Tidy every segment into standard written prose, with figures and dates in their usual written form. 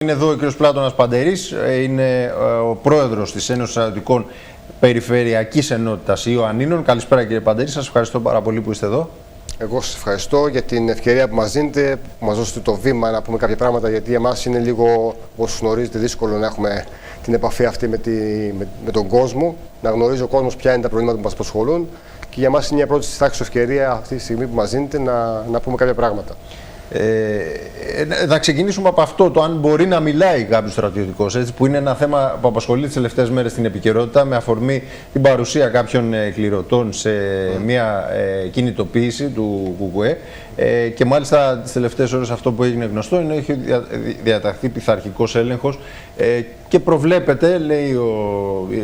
Είναι εδώ ο κ. Πλάτωνας Παντερής, είναι ο πρόεδρος της Ένωσης Στρατιωτικών Περιφερειακής Ενότητας Ιωαννίνων. Καλησπέρα κύριε Παντερή, σας ευχαριστώ πάρα πολύ που είστε εδώ. Εγώ σας ευχαριστώ για την ευκαιρία που μας δίνετε, που μας δώσετε το βήμα να πούμε κάποια πράγματα, γιατί εμάς είναι λίγο, όπως γνωρίζετε, δύσκολο να έχουμε την επαφή αυτή με τον κόσμο, να γνωρίζει ο κόσμος ποια είναι τα προβλήματα που μας απασχολούν, και για μας είναι μια πρώτη τάξη ευκαιρία αυτή τη στιγμή που μας δίνετε να πούμε κάποια πράγματα. Να ξεκινήσουμε από αυτό, το αν μπορεί να μιλάει κάποιος στρατιωτικός, έτσι, που είναι ένα θέμα που απασχολεί τις τελευταίες μέρες στην επικαιρότητα, με αφορμή την παρουσία κάποιων κληρωτών σε μια κινητοποίηση του ΚΚΕ, και μάλιστα τις τελευταίες ώρες αυτό που έγινε γνωστό είναι ότι έχει διαταχθεί πειθαρχικός έλεγχος και προβλέπεται,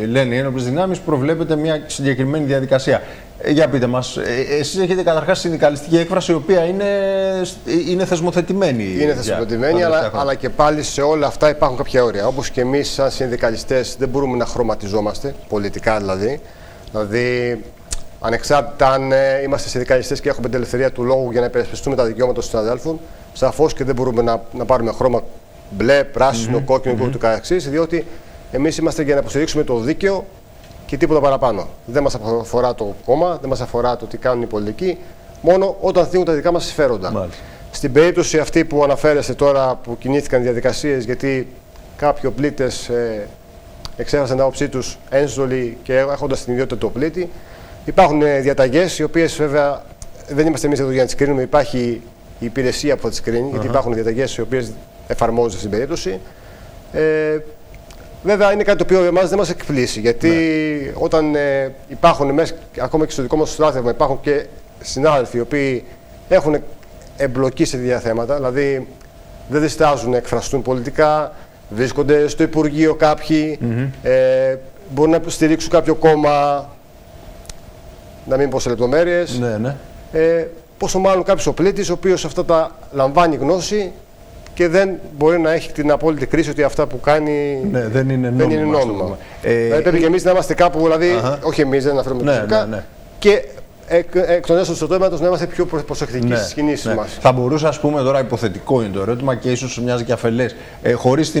λένε οι ένοπλες δυνάμεις, προβλέπεται μια συγκεκριμένη διαδικασία. Για πείτε μας, εσείς έχετε καταρχάς συνδικαλιστική έκφραση, η οποία είναι θεσμοθετημένη. Είναι θεσμοθετημένη, αλλά και πάλι σε όλα αυτά υπάρχουν κάποια όρια. Όπως και εμείς, σαν συνδικαλιστές, δεν μπορούμε να χρωματιζόμαστε, πολιτικά δηλαδή. Δηλαδή, ανεξάρτητα αν είμαστε συνδικαλιστές και έχουμε την ελευθερία του λόγου για να υπερασπιστούμε τα δικαιώματα των συναδέλφων, σαφώς και δεν μπορούμε να πάρουμε χρώμα μπλε, πράσινο, κόκκινο και ούτω καθεξής, διότι εμείς είμαστε για να υποστηρίξουμε το δίκαιο και τίποτα παραπάνω. Δεν μας αφορά το κόμμα, δεν μας αφορά το τι κάνουν οι πολιτικοί, μόνο όταν θίγουν τα δικά μας συμφέροντα. Μάλιστα. Στην περίπτωση αυτή που αναφέρεστε τώρα, που κινήθηκαν διαδικασίες γιατί κάποιοι οπλίτες εξέφρασαν την άποψή τους ένστολοι και έχοντας την ιδιότητα του οπλίτη, υπάρχουν διαταγές, οι οποίες βέβαια δεν είμαστε εμείς εδώ για να τις κρίνουμε, υπάρχει η υπηρεσία που θα τις κρίνει, γιατί υπάρχουν διαταγές οι οποίες εφαρμόζονται στην περίπτωση. Βέβαια, είναι κάτι το οποίο εμάς δεν μας εκπλήσει, γιατί όταν υπάρχουν μέσα, ακόμα και στο δικό μας στράτευμα, υπάρχουν και συνάδελφοι οι οποίοι έχουν εμπλοκή σε τέτοια θέματα, δηλαδή δεν διστάζουν να εκφραστούν πολιτικά, βρίσκονται στο Υπουργείο κάποιοι, μπορούν να στηρίξουν κάποιο κόμμα, να μην πω σε λεπτομέρειες. Πόσο μάλλον κάποιος ο πολίτης, ο οποίος αυτά τα λαμβάνει γνώση και δεν μπορεί να έχει την απόλυτη κρίση ότι αυτά που κάνει δεν είναι νόμιμα. Δηλαδή πρέπει και εμείς να είμαστε κάπου, δηλαδή, όχι εμείς, δεν αναφέρουμε προσωπικά, και εκ των έσω του στρατεύματος να είμαστε πιο προσεκτικοί στις κινήσεις μας. Θα μπορούσε, ας πούμε, τώρα υποθετικό είναι το ερώτημα και ίσως μοιάζει και αφελές, χωρίς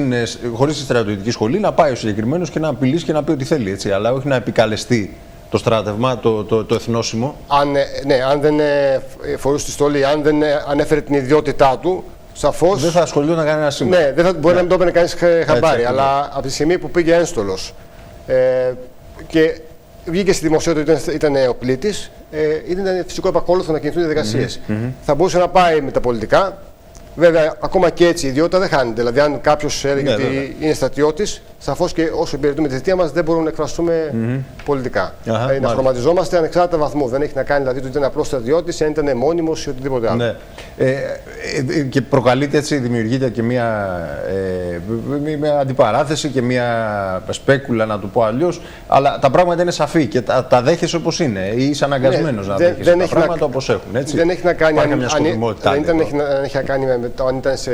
τη στρατιωτική σχολή να πάει ο συγκεκριμένος και να απειλήσει και να πει ό,τι θέλει, έτσι, αλλά όχι να επικαλεστεί το στράτευμα, το εθνόσημο. Αν δεν φορούσε τη στολή, αν δεν ανέφερε την ιδιότητά του, σαφώς δεν θα ασχολούνται να κάνει ένα σήμα. Ναι, δεν θα, μπορεί να μην το έπαιρνε κανείς χαμπάρι, αλλά από τη στιγμή που πήγε ένστολος και βγήκε στη δημοσιότητα ότι ήταν ο πλήτης, ήταν φυσικό επακόλουθο να κινηθούν οι διαδικασίες. Θα μπορούσε να πάει με τα πολιτικά. Βέβαια, ακόμα και έτσι η ιδιότητα δεν χάνεται. Δηλαδή, αν κάποιος έλεγε ότι είναι στρατιώτης, σαφώς και όσο υπηρετούμε τη θητεία μας, δεν μπορούμε να εκφραστούμε πολιτικά. Να χρωματιζόμαστε ανεξάρτητα βαθμού. Δεν έχει να κάνει δηλαδή ότι ήταν απλός στρατιώτης, αν ήταν μόνιμος ή οτιδήποτε άλλο. Και προκαλείται έτσι, δημιουργείται και μια αντιπαράθεση και μια σπέκουλα, να το πω αλλιώς. Αλλά τα πράγματα είναι σαφή και τα δέχεσαι όπως είναι, ή είσαι αναγκασμένος να δέχεσαι τα πράγματα όπως έχουν. Έτσι. Δεν έχει να κάνει αν ήταν σε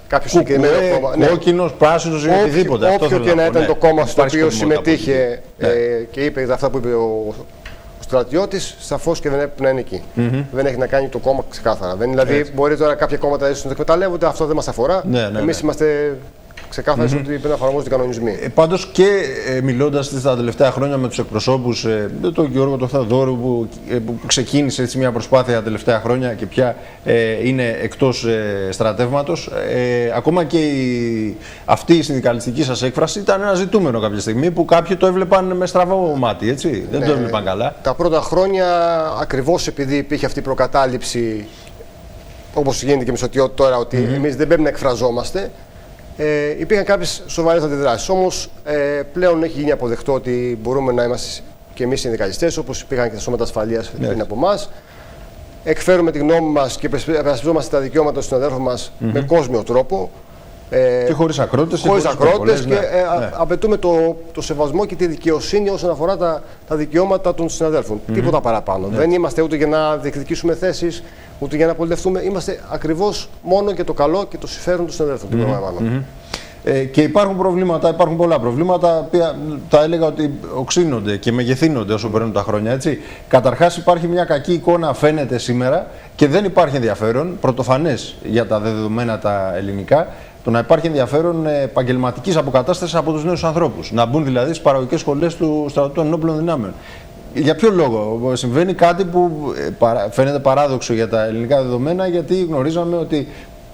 κάποιο συγκεκριμένο κόμμα. Κόκκινος, πράσινος ή οτιδήποτε. Όποιο και να ήταν το κόμμα στο οποίο συμμετείχε και είπε αυτά που είπε ο στρατιώτης, σαφώς και δεν έπρεπε να είναι εκεί. Δεν έχει να κάνει το κόμμα ξεκάθαρα. Δηλαδή, μπορεί τώρα κάποια κόμματα να το εκμεταλλεύονται, αυτό δεν μας αφορά. Εμείς είμαστε ξεκάθαροι ότι πρέπει να εφαρμόζονται οι κανονισμοί. Πάντως και μιλώντας τα τελευταία χρόνια με τους εκπροσώπους, τον Γιώργο τον Θεοδόρου, που ξεκίνησε έτσι μια προσπάθεια τα τελευταία χρόνια και πια είναι εκτός στρατεύματος, ακόμα και αυτή η συνδικαλιστική σας έκφραση ήταν ένα ζητούμενο κάποια στιγμή που κάποιοι το έβλεπαν με στραβό μάτι, έτσι. Δεν το έβλεπαν καλά. Τα πρώτα χρόνια, ακριβώς επειδή υπήρχε αυτή η προκατάληψη, όπως γίνεται και με στρατιώτη τώρα, ότι εμείς δεν πρέπει να εκφραζόμαστε. Υπήρχαν κάποιες σοβαρές αντιδράσεις. Όμως πλέον έχει γίνει αποδεκτό ότι μπορούμε να είμαστε και εμείς συνδικαλιστές, όπως υπήρχαν και τα σώματα ασφαλείας πριν από εμάς. Εκφέρουμε τη γνώμη μας και υπερασπιζόμαστε τα δικαιώματα των συναδέλφων μας με κόσμιο τρόπο. Και χωρίς ακρότητες. Και απαιτούμε το σεβασμό και τη δικαιοσύνη όσον αφορά τα δικαιώματα των συναδέλφων. Τίποτα παραπάνω. Δεν είμαστε ούτε για να διεκδικήσουμε θέσεις, ούτε για να πολιτευτούμε. Είμαστε ακριβώς μόνο για το καλό και το συμφέρον των συναδέλφων. Και υπάρχουν προβλήματα, υπάρχουν πολλά προβλήματα, που θα έλεγα ότι οξύνονται και μεγεθύνονται όσο περνούν τα χρόνια. Έτσι. Καταρχάς, υπάρχει μια κακή εικόνα, φαίνεται σήμερα, και δεν υπάρχει ενδιαφέρον, πρωτοφανές για τα δεδομένα τα ελληνικά, το να υπάρχει ενδιαφέρον επαγγελματικής αποκατάστασης από τους νέους ανθρώπους. Να μπουν δηλαδή στις παραγωγικές σχολές του στρατού των ενόπλων δυνάμεων. Για ποιο λόγο? Συμβαίνει κάτι που φαίνεται παράδοξο για τα ελληνικά δεδομένα, γιατί γνωρίζαμε ότι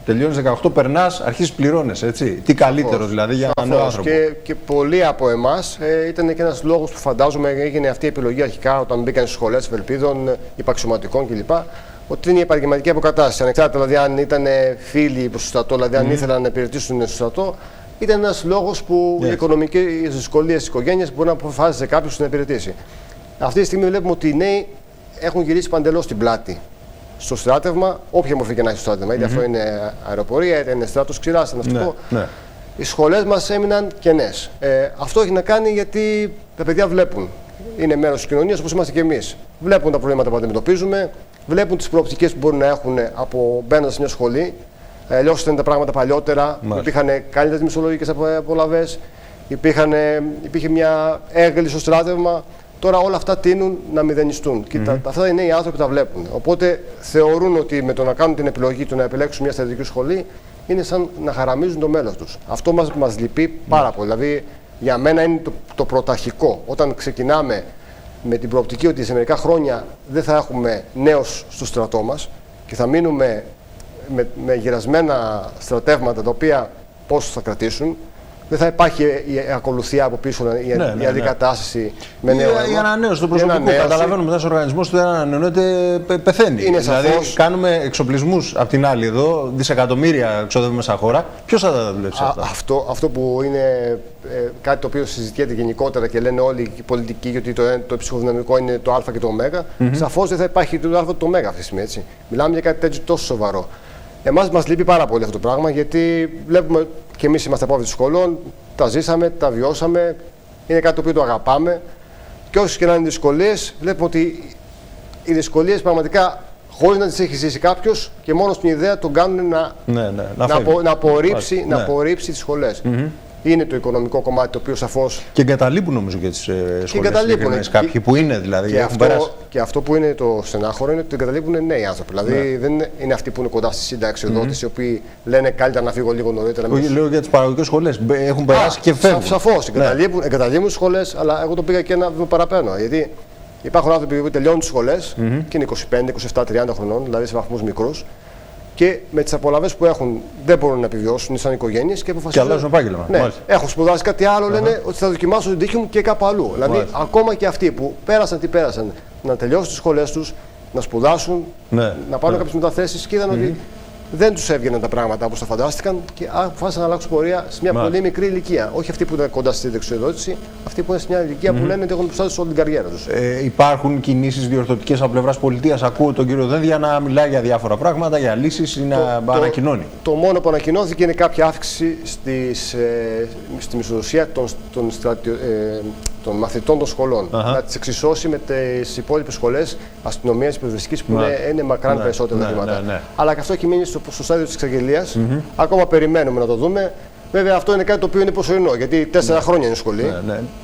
τελειώνεις 18, περνάς, αρχίζεις πληρώνεσαι, έτσι. Τι καλύτερο δηλαδή για έναν νέο άνθρωπο. Και πολλοί από εμάς ήταν και ένας λόγος που φαντάζομαι έγινε αυτή η επιλογή αρχικά όταν μπήκαν στις σχολές ευελπίδων, υπαξιωματικών κλπ. Ότι είναι η επαγγελματική αποκατάσταση. Ανεξάρτητα δηλαδή αν ήταν φίλοι προς το στρατό, δηλαδή αν ήθελαν να υπηρετήσουν στο στρατό, ήταν ένας λόγος που οι οικονομικές δυσκολίες της οικογένειας μπορεί να αποφάσισε κάποιος να υπηρετήσει. Αυτή τη στιγμή βλέπουμε ότι οι νέοι έχουν γυρίσει παντελώς την πλάτη στο στράτευμα, όποια μορφή και να έχει στο στράτευμα. Είτε αυτό είναι αεροπορία, είτε είναι στράτος ξηράς, είτε ναυτικό. Οι σχολές μας έμειναν κενές. Αυτό έχει να κάνει γιατί τα παιδιά βλέπουν. Είναι μέρος της κοινωνίας όπως είμαστε και εμείς. Βλέπουν τα προβλήματα που αντιμετωπίζουμε, βλέπουν τις προοπτικές που μπορούν να έχουν από μπαίνοντας σε μια σχολή. Αλλιώς ήταν τα πράγματα παλιότερα, υπήρχαν καλύτερες μισθολογικές απολαβές, υπήρχε μια έγκλη στο στράτευμα. Τώρα όλα αυτά τείνουν να μηδενιστούν. Και αυτά οι νέοι άνθρωποι τα βλέπουν. Οπότε θεωρούν ότι με το να κάνουν την επιλογή του να επιλέξουν μια στρατιωτική σχολή είναι σαν να χαραμίζουν το μέλλον τους. Αυτό μας λυπεί πάρα πολύ. Δηλαδή για μένα είναι το πρωταρχικό. Όταν ξεκινάμε με την προοπτική ότι σε μερικά χρόνια δεν θα έχουμε νέους στο στρατό μας και θα μείνουμε με γυρασμένα στρατεύματα τα οποία πώς θα κρατήσουν. Δεν θα υπάρχει η ακολουθία από πίσω, η αντικατάσταση με νέο αίμα. Η ανανέωση του προσωπικού. Καταλαβαίνουμε ότι ένα οργανισμό που δεν ανανεώνεται πεθαίνει. Είναι δηλαδή, σαφώς. κάνουμε εξοπλισμούς απ' την άλλη εδώ, δισεκατομμύρια ξοδεύουμε σαν χώρα. Ποιος θα τα δουλέψει αυτά? Αυτό που είναι κάτι το οποίο συζητιέται γενικότερα και λένε όλοι οι πολιτικοί, γιατί το ψυχοδυναμικό είναι το Α και το Ω. Σαφώς δεν θα υπάρχει το Α και το Ω αυτή τη στιγμή. Έτσι. Μιλάμε για κάτι τέτοιο τόσο σοβαρό. Εμάς μας λείπει πάρα πολύ αυτό το πράγμα, γιατί βλέπουμε και εμείς είμαστε απόφοιτοι σχολών, τα ζήσαμε, τα βιώσαμε, είναι κάτι το οποίο το αγαπάμε. Και όσες και να είναι δυσκολίες, βλέπουμε ότι οι δυσκολίες πραγματικά, χωρίς να τις έχει ζήσει κάποιος και μόνο στην ιδέα τον κάνουν να απορρίψει τις σχολές. Είναι το οικονομικό κομμάτι το οποίο σαφώς. Και εγκαταλείπουν νομίζω και τις σχολές. Κάποιοι που είναι δηλαδή. Και αυτό που είναι το στενάχωρο είναι ότι εγκαταλείπουν νέοι άνθρωποι. Δηλαδή δεν είναι αυτοί που είναι κοντά στη συνταξιοδότηση, οι οποίοι λένε καλύτερα να φύγω λίγο νωρίτερα. Λέω για τις παραγωγικές σχολές. Έχουν περάσει και φεύγουν. Σαφώς. Εγκαταλείπουν τις σχολές, αλλά εγώ το πήγα και ένα βήμα παραπάνω. Γιατί υπάρχουν άνθρωποι που τελειώνουν τις σχολές και είναι 25, 27, 30 χρονών, δηλαδή σε βαθμούς μικρούς. Και με τις απολαβές που έχουν δεν μπορούν να επιβιώσουν σαν οικογένειες και αποφασίζουν. Και αλλάζουν επάγγελμα. Ναι, έχουν σπουδάσει κάτι άλλο, λένε ότι θα δοκιμάσουν την τύχη μου και κάπου αλλού. Δηλαδή, ακόμα και αυτοί που πέρασαν τι πέρασαν, να τελειώσουν τις σχολές τους, να σπουδάσουν, να πάρουν κάποιες μεταθέσεις και είδαν ότι δεν τους έβγαιναν τα πράγματα όπως τα φαντάστηκαν και αποφάσισαν να αλλάξουν πορεία σε μια πολύ μικρή ηλικία. Όχι αυτοί που είναι κοντά στη δεξιοδότηση, αυτοί που είναι σε μια ηλικία που λένε ότι έχουν προστάσει όλη την καριέρα τους. Υπάρχουν κινήσεις διορθωτικές από πλευράς πολιτείας. Ακούω τον κύριο Δένδια να μιλάει για διάφορα πράγματα, για λύσεις ή να ανακοινώνει. Το μόνο που ανακοινώθηκε είναι κάποια αύξηση στη μισθοδοσία των μαθητών των σχολών. Να τις εξισώσει με τις υπόλοιπες σχολές αστυνομίας, πυροσβεστικής που είναι μακράν περισσότερα βήματα. Αλλά και αυτό έχει μείνει στο στάδιο της εξαγγελίας. Ακόμα περιμένουμε να το δούμε. Βέβαια, αυτό είναι κάτι το οποίο είναι προσωρινό, γιατί 4 χρόνια είναι σχολή.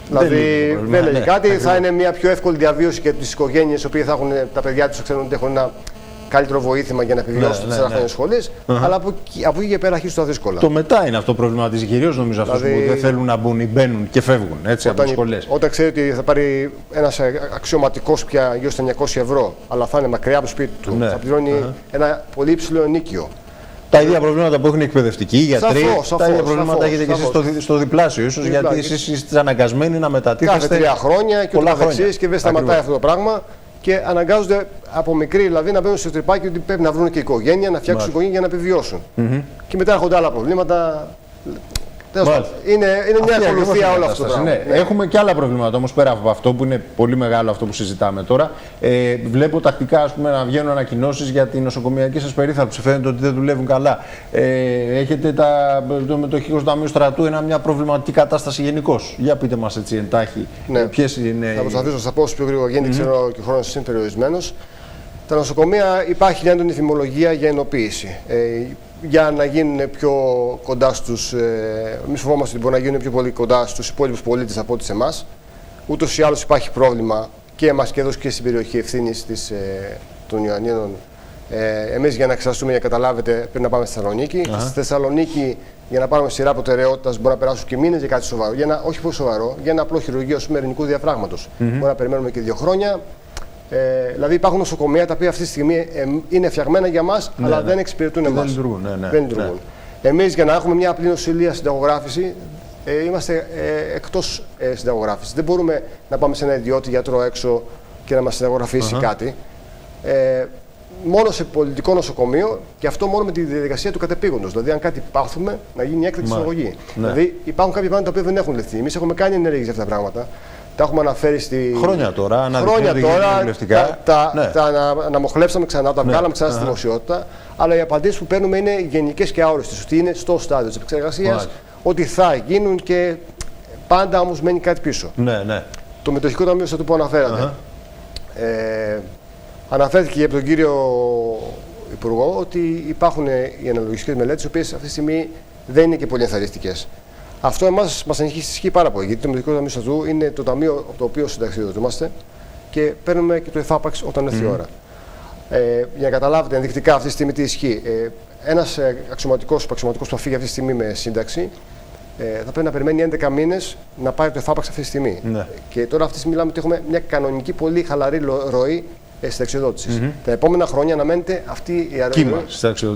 Δηλαδή, δεν λέει κάτι. Θα είναι μια πιο εύκολη διαβίωση για τις οικογένειες, οι οποίες θα έχουν τα παιδιά τους, ξέρουν ότι έχουν ένα καλύτερο βοήθημα για να επιβιώσουν 4 χρόνια σχολής. Αλλά από εκεί και πέρα αρχίζουν τα δύσκολα. Το μετά είναι αυτό το προβληματίζει κυρίως, νομίζω, αυτούς που δεν θέλουν να μπουν ή μπαίνουν και φεύγουν από τις σχολές. Όταν ξέρει ότι θα πάρει ένας αξιωματικός πια γύρω στα 900 ευρώ, αλλά θα είναι μακριά από το σπίτι του, θα πληρώνει ένα πολύ υψηλό ενίκιο. Τα ίδια προβλήματα που έχουν οι εκπαιδευτικοί, οι γιατροί, τα ίδια προβλήματα έχετε και εσείς στο διπλάσιο, ίσως, γιατί εσείς είστε αναγκασμένοι να μετατίθεστε. Κάθε 3 χρόνια και ούτω καθεξής και δεν σταματάει αυτό το πράγμα. Και αναγκάζονται από μικροί δηλαδή να μπαίνουν στο τρυπάκι ότι πρέπει να βρουν και οικογένεια, να φτιάξουν οικογένεια για να επιβιώσουν. Και μετά έρχονται άλλα προβλήματα. Είναι μια ακολουθία όλο αυτό. Έχουμε και άλλα προβλήματα όμως πέρα από αυτό που είναι πολύ μεγάλο αυτό που συζητάμε τώρα. Βλέπω τακτικά να βγαίνουν ανακοινώσεις για την νοσοκομιακή σας περίθαλψη. Φαίνεται ότι δεν δουλεύουν καλά. Έχετε το μετοχικό ταμείο στρατού, είναι μια προβληματική κατάσταση γενικώς. Για πείτε μας έτσι εντάχει. Ποιες είναι. Θα προσπαθήσω να σας πω πιο γρήγορα, γιατί ξέρω και ο χρόνος είναι περιορισμένος. Τα νοσοκομεία υπάρχει έντονη θυμολογία για ενοποίηση. Για να γίνουν πιο κοντά στους. Εμείς φοβόμαστε ότι μπορεί να γίνουν πιο πολύ κοντά στους υπόλοιπους πολίτες από ό,τι σε εμάς. Ούτως ή άλλως υπάρχει πρόβλημα και εμάς και εδώ και στην περιοχή ευθύνης των Ιωαννίνων. Εμείς για να εξεταστούμε, για να καταλάβετε, πρέπει να πάμε στη Θεσσαλονίκη. Στη Θεσσαλονίκη για να πάρουμε σειρά προτεραιότητας, μπορεί να περάσουν και μήνες για κάτι σοβαρό. Για ένα, όχι πολύ σοβαρό, για ένα απλό χειρουργείο ελληνικού διαφράγματος. Μπορεί να περιμένουμε και 2 χρόνια. Δηλαδή υπάρχουν νοσοκομεία τα οποία αυτή τη στιγμή είναι φτιαγμένα για μας, αλλά δεν εξυπηρετούν εμάς. Δεν λειτουργούν. Εμείς για να έχουμε μια απλή νοσηλεία συνταγογράφηση, είμαστε εκτός συνταγογράφησης. Δεν μπορούμε να πάμε σε ένα ιδιώτη γιατρό έξω και να μας συνταγογραφήσει κάτι. Μόνο σε πολιτικό νοσοκομείο και αυτό μόνο με τη διαδικασία του κατεπήγοντος. Δηλαδή, αν κάτι πάθουμε, να γίνει έκτακτη συνταγωγή. Δηλαδή, υπάρχουν κάποια πράγματα τα οποία δεν έχουν ληφθεί. Εμείς έχουμε κάνει ενέργειες για αυτά τα πράγματα. Τα έχουμε αναφέρει στη. Χρόνια τώρα, τα αναμοχλεύσαμε ξανά, τα βγάλαμε ξανά στη δημοσιότητα. Αλλά οι απαντήσεις που παίρνουμε είναι γενικές και αόριστες. Ότι είναι στο στάδιο της επεξεργασίας, ότι θα γίνουν και πάντα όμως μένει κάτι πίσω. Το μετοχικό ταμείο στο που αναφέρατε. Αναφέρθηκε και από τον κύριο Υπουργό ότι υπάρχουν οι αναλογιστικές μελέτες, οι οποίες αυτή τη στιγμή δεν είναι και πολύ ενθαρρυντικές. Αυτό μας ανησυχεί πάρα πολύ, γιατί το μετοχικό ταμείο στρατού είναι το ταμείο από το οποίο συνταξιοδοτούμαστε και παίρνουμε και το εφάπαξ όταν έρθει η ώρα. Για να καταλάβετε ενδεικτικά αυτή τη στιγμή τι ισχύει. Ένας αξιωματικός που θα φύγει αυτή τη στιγμή με σύνταξη θα πρέπει να περιμένει 11 μήνες να πάρει το εφάπαξ αυτή τη στιγμή. Και τώρα αυτή τη στιγμή μιλάμε ότι έχουμε μια κανονική πολύ χαλαρή ροή συνταξιοδότησης. Τα επόμενα χρόνια αναμένεται αυτή η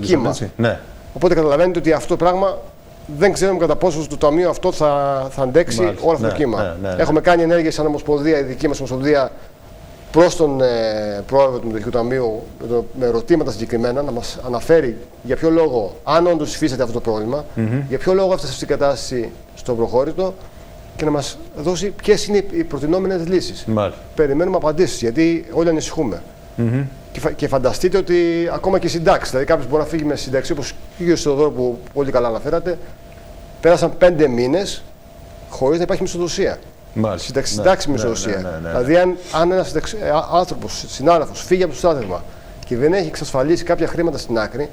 κύμα. Οπότε καταλαβαίνετε ότι αυτό το πράγμα δεν ξέρουμε κατά πόσο το ταμείο αυτό θα αντέξει όλο αυτό το κύμα. Έχουμε κάνει ενέργειες σαν Ομοσπονδία, η δική μας Ομοσπονδία, προς τον πρόεδρο του Μετοχικού Ταμείου με ερωτήματα συγκεκριμένα να μας αναφέρει για ποιο λόγο, αν όντως υφίσταται αυτό το πρόβλημα, για ποιο λόγο έφτασε στην κατάσταση στο προχώρητο και να μας δώσει ποιες είναι οι προτινόμενες λύσεις. Περιμένουμε απαντήσεις, γιατί όλοι ανησυχούμε. Και φανταστείτε ότι ακόμα και οι συντάξεις, δηλαδή κάποιος μπορεί να φύγει με σύνταξη, όπως και ο Θεοδόρο που πολύ καλά αναφέρατε, πέρασαν 5 μήνες χωρίς να υπάρχει μισθοδοσία. Συντάξη μισθοδοσία. Δηλαδή, αν ένας άνθρωπος, συνάδελφος, φύγει από το στράτευμα και δεν έχει εξασφαλίσει κάποια χρήματα στην άκρη,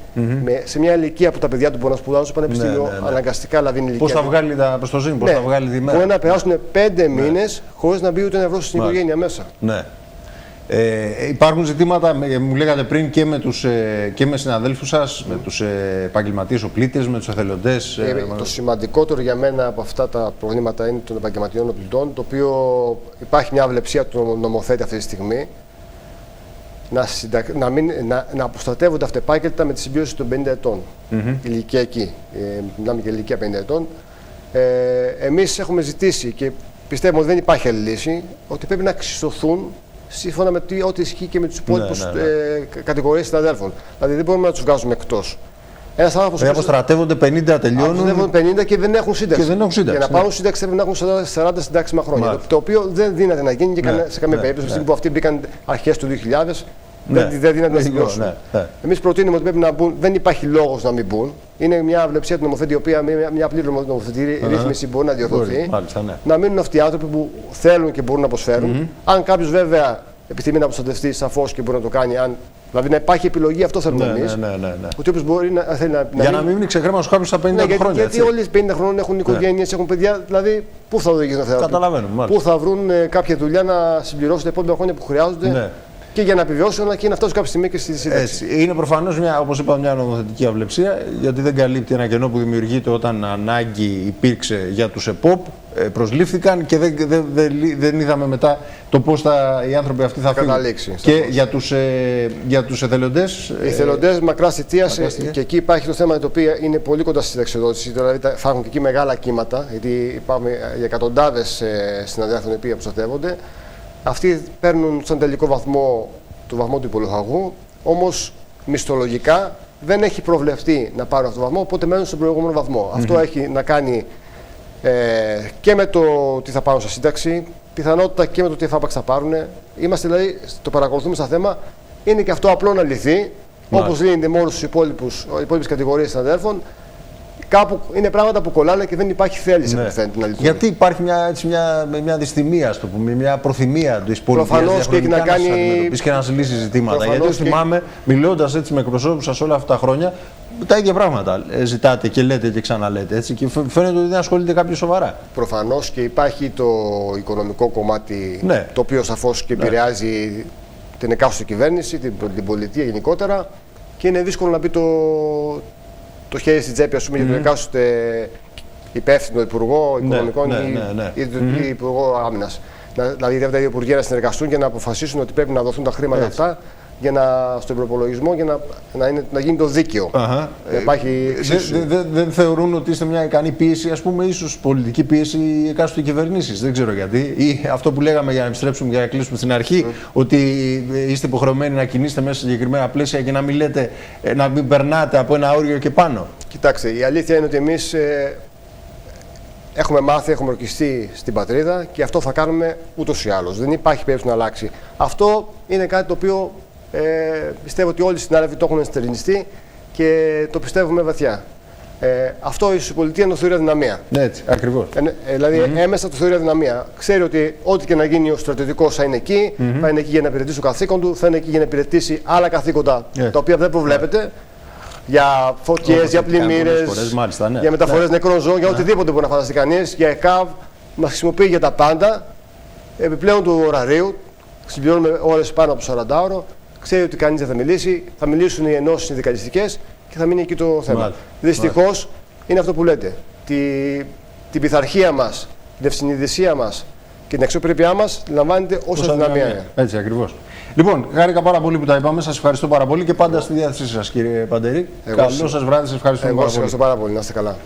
σε μια ηλικία που τα παιδιά του μπορούν να σπουδάσουν στο πανεπιστήμιο, αναγκαστικά δηλαδή είναι ηλικία. Πώς θα βγάλει τα προστοζήνη, πώς θα βγάλει τη μέρα. Μπορεί να περάσουν 5 μήνες χωρίς να μπει ούτε ένα ευρώ στην οικογένεια μέσα. Υπάρχουν ζητήματα, μου λέγατε πριν, και με συναδέλφους σας, με τους επαγγελματίες οπλίτες, με τους εθελοντές. Το σημαντικότερο για μένα από αυτά τα προβλήματα είναι των επαγγελματιών οπλιτών, το οποίο υπάρχει μια αυλεψία του νομοθέτη αυτή τη στιγμή να αποστρατεύονται αυτεπάγγελτα με τη συμπίωση των 50 ετών, ηλικιακή. Μιλάμε για ηλικία 50 ετών. Εμείς έχουμε ζητήσει και πιστεύουμε ότι δεν υπάρχει άλλη λύση, ότι πρέπει να εξισωθούν σύμφωνα με ό,τι ισχύει και με τους υπόλοιπους κατηγορίες συναδέλφων. Δηλαδή δεν μπορούμε να τους βγάζουμε εκτός. Ένας άνθρωπος που αποστρατεύονται 50, τελειώνουν. Αποστρατεύονται 50 και δεν έχουν σύνταξη. Για να πάρουν σύνταξη πρέπει να έχουν 40 συντάξιμα χρόνια. Το οποίο δεν δύναται να γίνει και σε καμία περίπτωση. Στην που αυτοί μπήκαν αρχές του 2000, δεν δύναται να συμπληρώσουν. Εμείς προτείνουμε ότι πρέπει να μπουν, δεν υπάρχει λόγος να μην μπουν. Είναι μια αυλεψία του νομοθέτη, η οποία με μια απλή νομοθετική ρύθμιση μπορεί να διορθωθεί. Να μείνουν αυτοί οι άνθρωποι που θέλουν και μπορούν να προσφέρουν. Αν κάποιος βέβαια επιθυμεί να προστατευτεί, σαφώς και μπορεί να το κάνει. Δηλαδή να υπάρχει επιλογή, αυτό θέλουμε εμείς. Ότι όποιος μπορεί να θέλει να. Για να μην μείνει ξεκρέμαστος κάποιος στα 50 χρόνια. Γιατί όλοι οι 50 χρόνων έχουν οικογένειες, έχουν παιδιά. Δηλαδή πού θα οδηγήσουν αυτά. Καταλαβαίνουμε. Πού θα βρουν κάποια δουλειά να συμπληρώσουν τα επόμενα χρόνια που χρειάζονται. Και για να επιβιώσουν, αλλά και να φτάσουν κάποια στιγμή και στη σύνταξη. Είναι προφανώς, όπως είπα, μια νομοθετική αυλεψία, γιατί δεν καλύπτει ένα κενό που δημιουργείται όταν ανάγκη υπήρξε για τους ΕΠΟΠ. Προσλήφθηκαν και δεν είδαμε μετά το πώς οι άνθρωποι αυτοί θα φύγουν. Και για τους εθελοντές. Οι εθελοντές μακράς θητείας, και εκεί υπάρχει το θέμα το οποίο είναι πολύ κοντά στη συνταξιοδότηση. Δηλαδή θα έχουν και εκεί μεγάλα κύματα, γιατί υπάρχουν για εκατοντάδες συναδέλφων οι οποίοι προστατεύονται. Αυτοί παίρνουν σαν τελικό βαθμό το βαθμό του υπολογαγού, όμως μισθολογικά δεν έχει προβλεφτεί να πάρουν αυτό το βαθμό, οπότε μένουν στον προηγούμενο βαθμό. Αυτό έχει να κάνει και με το τι θα πάρουν σε σύνταξη, πιθανότητα και με το τι εφάπαξ θα πάρουν. Είμαστε δηλαδή, το παρακολουθούμε στα θέμα, είναι και αυτό απλό να λυθεί, όπως λύνεται με όλους τους υπόλοιπες κατηγορίες συναδέλφων. Κάπου είναι πράγματα που κολλάνε και δεν υπάρχει θέληση να λυθούν. Γιατί υπάρχει μια δυστημία, ας το πούμε, μια προθυμία της πολιτείας διαχρονικά να αντιμετωπίσει και να λύσει ζητήματα. Γιατί θυμάμαι, μιλώντας έτσι με εκπροσώπους σας όλα αυτά τα χρόνια, τα ίδια πράγματα ζητάτε και λέτε και ξαναλέτε. Έτσι, και φαίνεται ότι δεν ασχολείται κάποιος σοβαρά. Προφανώς και υπάρχει το οικονομικό κομμάτι, το οποίο σαφώς και επηρεάζει την εκάστοτε κυβέρνηση, την πολιτεία γενικότερα, και είναι δύσκολο να μπει το το χέρι στην τσέπη, ας πούμε, για τον εκάστοτε υπεύθυνο υπουργό οικονομικών ή υπουργό άμυνας. Δηλαδή, αυτά τα δύο υπουργεία να συνεργαστούν και να αποφασίσουν ότι πρέπει να δοθούν τα χρήματα αυτά στον προπολογισμό για να γίνει το δίκαιο. Δεν θεωρούν ότι είστε μια ικανή πίεση, ας πούμε, ίσως πολιτική πίεση εκάστοτε κυβερνήσεις. Δεν ξέρω γιατί. Ή αυτό που λέγαμε για να επιστρέψουμε και να κλείσουμε στην αρχή, ότι είστε υποχρεωμένοι να κινείστε μέσα σε συγκεκριμένα πλαίσια και να μην λέτε, να μην περνάτε από ένα όριο και πάνω. Κοιτάξτε, η αλήθεια είναι ότι εμείς έχουμε μάθει, έχουμε ορκιστεί στην πατρίδα και αυτό θα κάνουμε ούτως ή άλλως. Δεν υπάρχει περίπτωση να αλλάξει. Αυτό είναι κάτι το οποίο πιστεύω ότι όλοι οι συνάδελφοι το έχουν ενστερνιστεί και το πιστεύουμε βαθιά. Αυτό η πολιτεία το θεωρεί αδυναμία. Έτσι, ακριβώς. Δηλαδή, έμεσα το θεωρεί αδυναμία. Ξέρει ότι ό,τι και να γίνει ο στρατιωτικός θα είναι εκεί, θα είναι εκεί για να υπηρετήσει το καθήκον του, θα είναι εκεί για να υπηρετήσει άλλα καθήκοντα τα οποία δεν προβλέπεται. Για φωτιές, για πλημμύρες, για μεταφορές νεκρών ζώων, για οτιδήποτε μπορεί να φανταστεί κανείς, για ΕΚΑΒ, μας χρησιμοποιεί για τα πάντα. Επιπλέον του ωραρίου, συμπληρώνουμε ώρες πάνω από 40 ώρο, ξέρει ότι κανείς δεν θα μιλήσει, θα μιλήσουν οι ενώσεις συνδικαλιστικές και θα μείνει εκεί το θέμα. Δυστυχώς είναι αυτό που λέτε. Την πειθαρχία μας, την ευσυνειδησία μας και την αξιοπρέπειά μας λαμβάνεται ως αδυναμία. Έτσι ακριβώς. Λοιπόν, χάρηκα πάρα πολύ που τα είπαμε. Σας ευχαριστώ πάρα πολύ και πάντα στη διάθεσή σας, κύριε Παντερή. Καλό σας βράδυ, σας ευχαριστώ πάρα πολύ. Ευχαριστώ πάρα πολύ. Να είστε καλά.